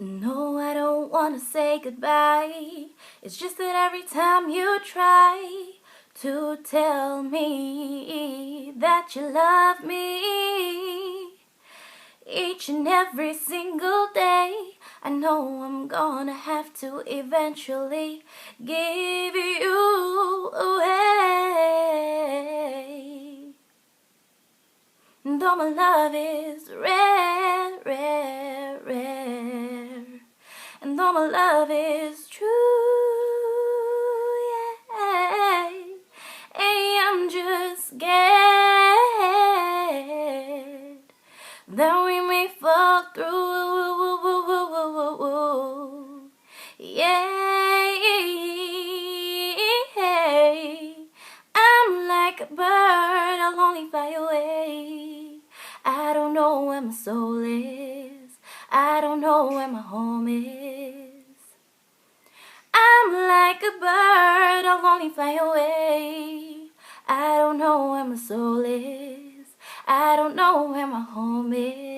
No, I don't want to say goodbye. It's just that every time you try to tell me that you love me, each and every single day, I know I'm gonna have to eventually give you away. Though my love is rare, rare, rare, and though my love is true, yeah, hey, I'm just scared that we may fall through, yeah, I'm like a bird, I'll only fly away. I don't know where my soul is, I don't know where my home is. I'm like a bird, I'll only fly away. I don't know where my soul is, I don't know where my home is.